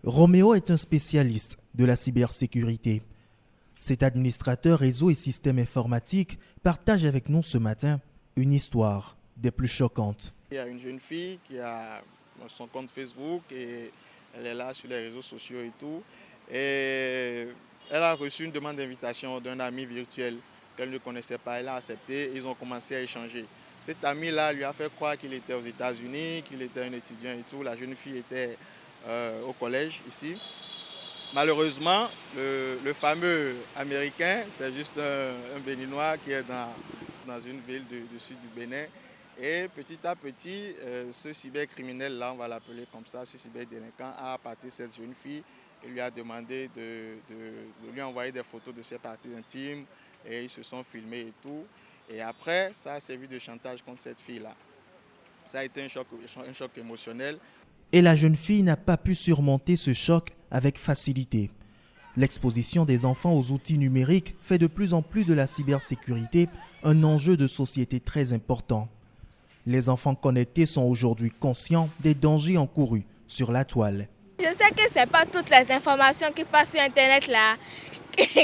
Roméo est un spécialiste de la cybersécurité. Cet administrateur réseau et système informatique partage avec nous ce matin une histoire des plus choquantes. Il y a une jeune fille qui a son compte Facebook et elle est là sur les réseaux sociaux et tout. Et elle a reçu une demande d'invitation d'un ami virtuel qu'elle ne connaissait pas. Elle a accepté, ils ont commencé à échanger. Cet ami-là lui a fait croire qu'il était aux États-Unis, qu'il était un étudiant et tout. La jeune fille était au collège ici. Malheureusement, le fameux américain, c'est juste un béninois qui est dans une ville du sud du Bénin. Et petit à petit, ce cybercriminel-là, on va l'appeler comme ça, ce cyberdélinquant, a appâté cette jeune fille et lui a demandé de lui envoyer des photos de ses parties intimes et ils se sont filmés et tout. Et après, ça a servi de chantage contre cette fille-là. Ça a été un choc émotionnel. Et la jeune fille n'a pas pu surmonter ce choc avec facilité. L'exposition des enfants aux outils numériques fait de plus en plus de la cybersécurité un enjeu de société très important. Les enfants connectés sont aujourd'hui conscients des dangers encourus sur la toile. Je sais que ce n'est pas toutes les informations qui passent sur Internet là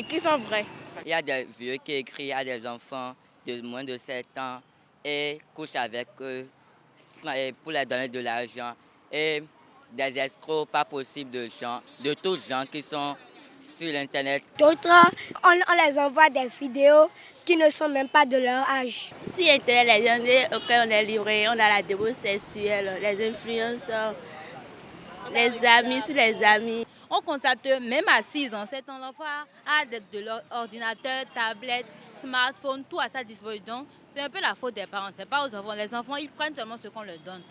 qui sont vraies. Il y a des vieux qui écrivent à des enfants de moins de 7 ans et couchent avec eux pour leur donner de l'argent. Et des escrocs pas possibles de tous gens qui sont sur l'Internet. D'autres, on les envoie des vidéos qui ne sont même pas de leur âge. Si Internet, les gens auxquels on est livré, on a la débauche sexuelle, les influenceurs, les amis sur les amis. On constate même à 6 ans, 7 ans, l'enfant a de leur ordinateur, tablette, smartphone, tout à sa disposition. C'est un peu la faute des parents, c'est pas aux enfants. Les enfants, ils prennent seulement ce qu'on leur donne.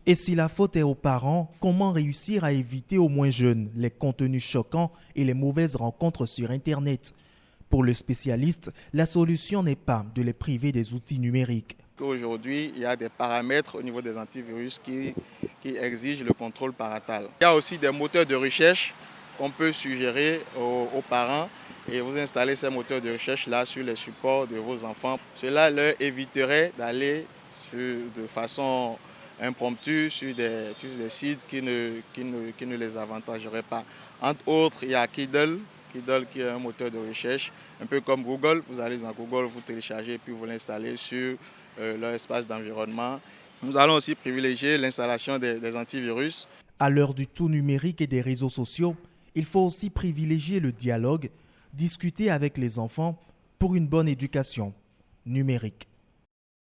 Et si la faute est aux parents, comment réussir à éviter aux moins jeunes les contenus choquants et les mauvaises rencontres sur Internet? Pour le spécialiste, la solution n'est pas de les priver des outils numériques. Aujourd'hui, il y a des paramètres au niveau des antivirus qui exigent le contrôle parental. Il y a aussi des moteurs de recherche qu'on peut suggérer aux parents et vous installez ces moteurs de recherche-là sur les supports de vos enfants. Cela leur éviterait d'aller de façon impromptue sur des sites qui ne les avantageraient pas. Entre autres, il y a Kiddle qui est un moteur de recherche, un peu comme Google. Vous allez dans Google, vous téléchargez puis vous l'installez sur leur espace d'environnement. Nous allons aussi privilégier l'installation des antivirus. À l'heure du tout numérique et des réseaux sociaux, il faut aussi privilégier le dialogue, discuter avec les enfants pour une bonne éducation numérique.